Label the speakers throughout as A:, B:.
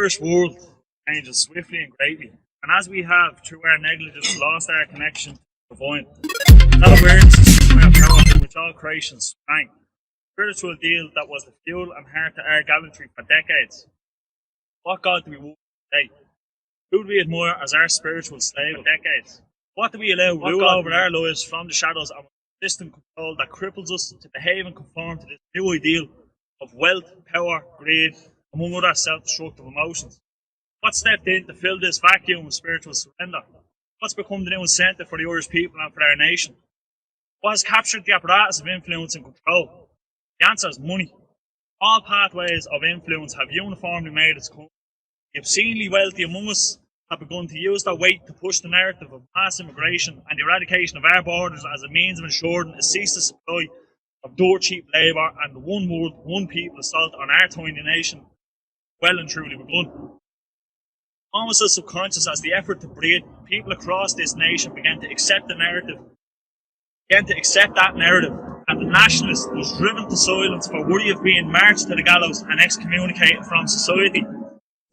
A: Irish world changes swiftly and greatly, and as we have, through our negligence, lost our connection to the divine, that awareness is our power from which all creation sprang. Spiritual deal that was the fuel and heart to our gallantry for decades. What God do we worship today? Who do we admire as our spiritual slave of decades? What do we allow rule over our lives from the shadows of a system control that cripples us to behave and conform to this new ideal of wealth, power, greed, among other self-destructive emotions? What stepped in to fill this vacuum of spiritual surrender? What's become the new incentive for the Irish people and for our nation? What has captured the apparatus of influence and control? The answer is money. All pathways of influence have uniformly made its come. The obscenely wealthy among us have begun to use their weight to push the narrative of mass immigration and the eradication of our borders as a means of ensuring a ceaseless supply of dirt cheap labour and the one world, one people assault on our tiny nation well and truly begun. Almost as subconscious as the effort to breed, people across this nation began to accept that narrative, and the nationalist was driven to silence for worry of being marched to the gallows and excommunicated from society.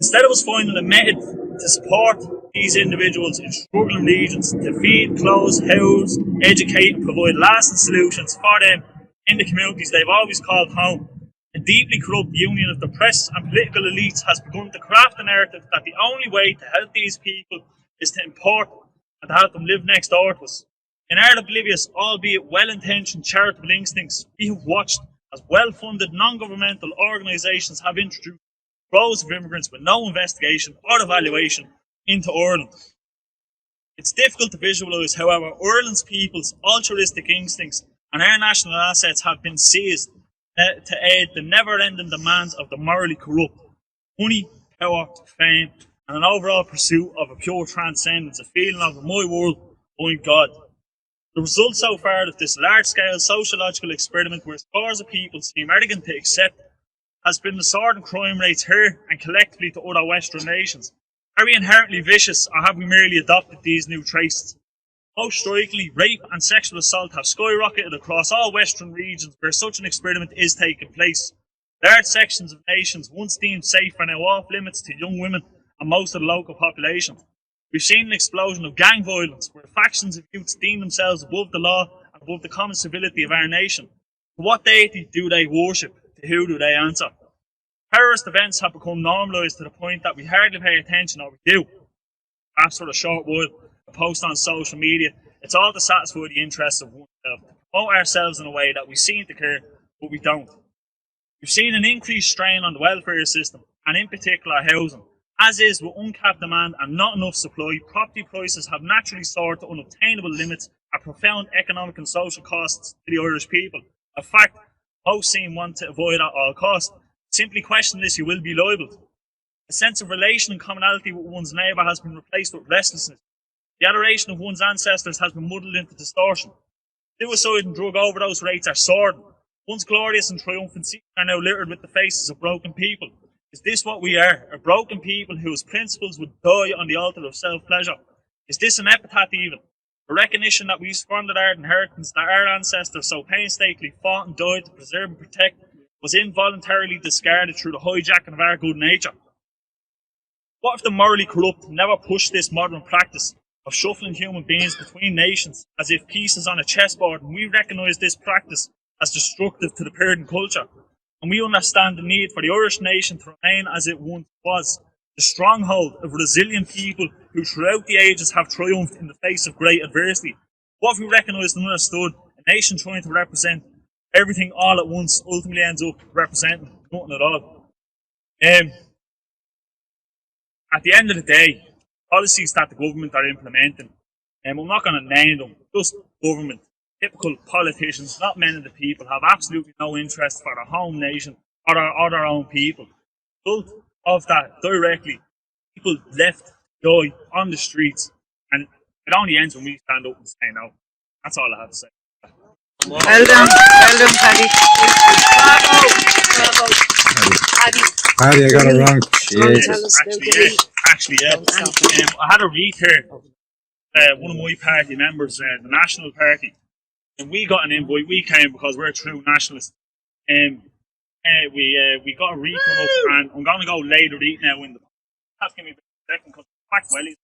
A: Instead of us finding a method to support these individuals in struggling regions, to feed, clothe, house, educate and provide lasting solutions for them in the communities they've always called home, a deeply corrupt union of the press and political elites has begun to craft a narrative that the only way to help these people is to import and to help them live next door to us. In our oblivious, albeit well-intentioned charitable instincts, we have watched as well-funded non-governmental organisations have introduced rows of immigrants with no investigation or evaluation into Ireland. It's difficult to visualise, however, Ireland's people's altruistic instincts and our national assets have been seized to aid the never-ending demands of the morally corrupt. Money, power, fame, and an overall pursuit of a pure transcendence, a feeling of my world, my God. The result so far of this large-scale sociological experiment where scores of people seem arrogant to accept has been the soaring and crime rates here and collectively to other Western nations. Are we inherently vicious or have we merely adopted these new traits? Most strikingly, rape and sexual assault have skyrocketed across all Western regions where such an experiment is taking place. Large sections of nations once deemed safe are now off limits to young women and most of the local population. We've seen an explosion of gang violence where factions of youths deem themselves above the law and above the common civility of our nation. To what deity do they worship? To who do they answer? Terrorist events have become normalised to the point that we hardly pay attention, or we do. Perhaps for a short while, a post on social media, it's all to satisfy the interests of oneself, to promote ourselves in a way that we seem to care, but we don't. We've seen an increased strain on the welfare system, and in particular housing. As is with uncapped demand and not enough supply, property prices have naturally soared to unobtainable limits at profound economic and social costs to the Irish people. A fact most seem want to avoid at all costs. Simply question this, you will be liable. A sense of relation and commonality with one's neighbour has been replaced with restlessness. The adoration of one's ancestors has been muddled into distortion. Suicide and drug overdose rates are soaring. Once glorious and triumphant scenes are now littered with the faces of broken people. Is this what we are? A broken people whose principles would die on the altar of self-pleasure? Is this an epitaph even? A recognition that we squandered our inheritance that our ancestors so painstakingly fought and died to preserve and protect was involuntarily discarded through the hijacking of our good nature? What if the morally corrupt never pushed this modern practice of shuffling human beings between nations as if pieces on a chessboard, and we recognise this practice as destructive to the Puritan culture? And we understand the need for the Irish nation to remain as it once was, the stronghold of resilient people who throughout the ages have triumphed in the face of great adversity. What if we recognised and understood a nation trying to represent everything all at once ultimately ends up representing nothing at all? At the end of the day, policies that the government are implementing, I'm not going to name them, just government. Typical politicians, not men of the people, have absolutely no interest for their home nation or their own people. Result of that, directly, people left die on the streets, and it only ends when we stand up and say no. That's all I have to say.
B: Well done, Paddy. Bravo,
C: Paddy, I got it wrong.
A: Actually, I had a read here. One of my party members, the National Party, and we got an invite. We came because we're true nationalists. We got a read up, and I'm going to go later eat now in the have to give me a second because Mark Welly's.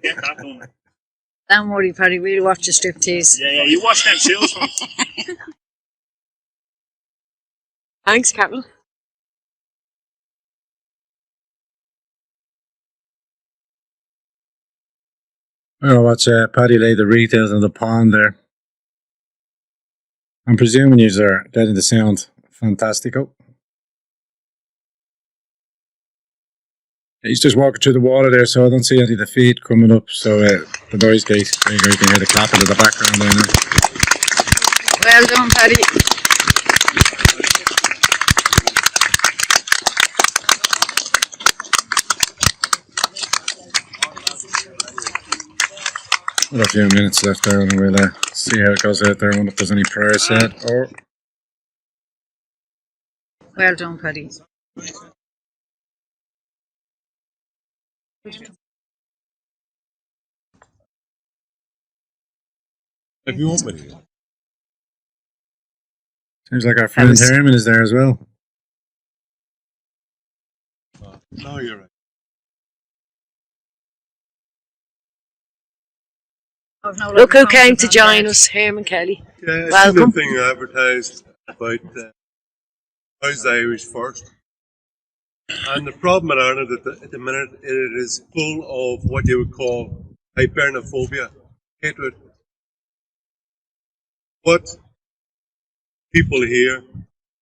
A: Get that done.
B: Don't worry, Paddy, we'll watch the striptease.
A: Yeah, you watch them shows from.
D: Thanks, Carol.
C: I'm gonna watch Paddy lay the wreath out on the pond there. I'm presuming you are getting the sound fantastico. He's just walking through the water there, so I don't see any of the feet coming up. So the noise gate, there you go, you can hear the clapping in the background there now.
B: Well done, Paddy.
C: We've got a few minutes left there, and we'll see how it goes out there. I wonder if there's any prayers said. Or
B: Well done, Paddy.
E: If you want me to.
C: seems like our friend Herman is there as well.
E: No, you're right.
D: Look who came to join us, Herman Kelly.
E: Yeah,
D: Welcome.
E: it's the thing advertised about how's the Irish first. And the problem in Ireland at the minute, it is full of what you would call hypernophobia, hatred. What people here,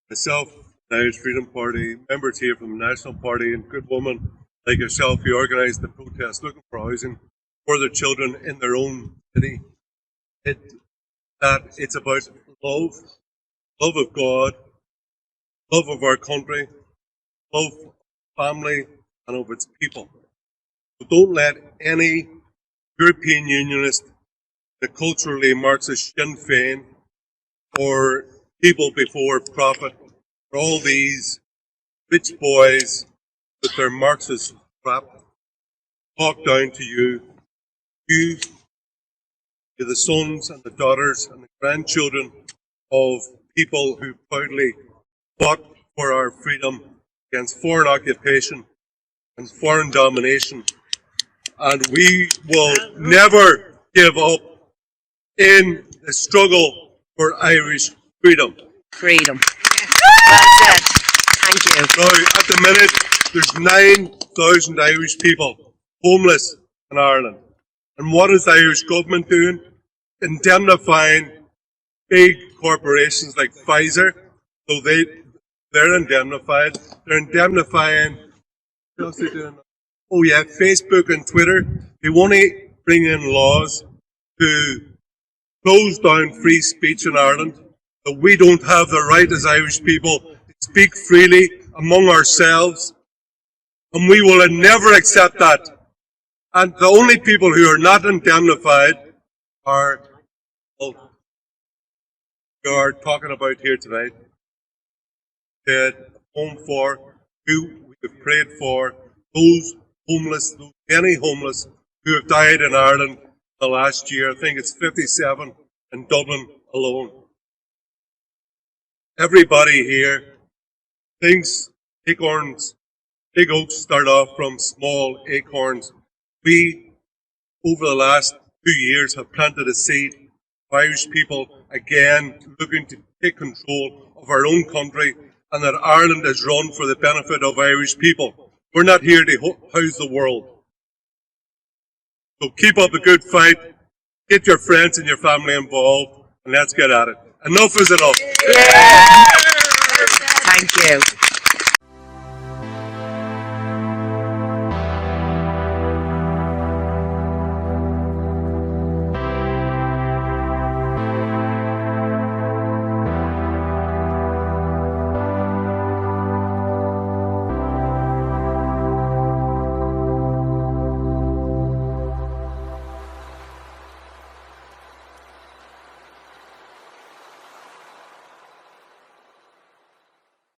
E: myself, the Irish Freedom Party, members here from the National Party, and good women like yourself who organised the protest looking for housing for their children in their own city. It's about love of God, love of our country, love of family and of its people. So don't let any European Unionist, the culturally Marxist Sinn Féin, or people before profit, or all these rich boys with their Marxist crap talk down to you. You are the sons and the daughters and the grandchildren of people who proudly fought for our freedom against foreign occupation and foreign domination. And we will never give up in the struggle for Irish freedom.
B: Freedom.
D: Well said. Thank you.
E: Now, at the minute, there's 9,000 Irish people homeless in Ireland. And what is the Irish government doing? Indemnifying big corporations like Pfizer. So they're indemnified. They're indemnifying, what else are they doing? Oh yeah, Facebook and Twitter. They want to bring in laws to close down free speech in Ireland. But we don't have the right as Irish people to speak freely among ourselves. And we will never accept that. And the only people who are not indemnified are, we are talking about here tonight. Dead, home for, who we have prayed for, those homeless, those many homeless who have died in Ireland the last year. I think it's 57 in Dublin alone. Everybody here thinks acorns, big oaks start off from small acorns. We, over the last 2 years, have planted a seed of Irish people again looking to take control of our own country, and that Ireland is run for the benefit of Irish people. We're not here to house the world. So keep up a good fight, get your friends and your family involved, and let's get at it. Enough is enough.
D: Yeah. Thank you.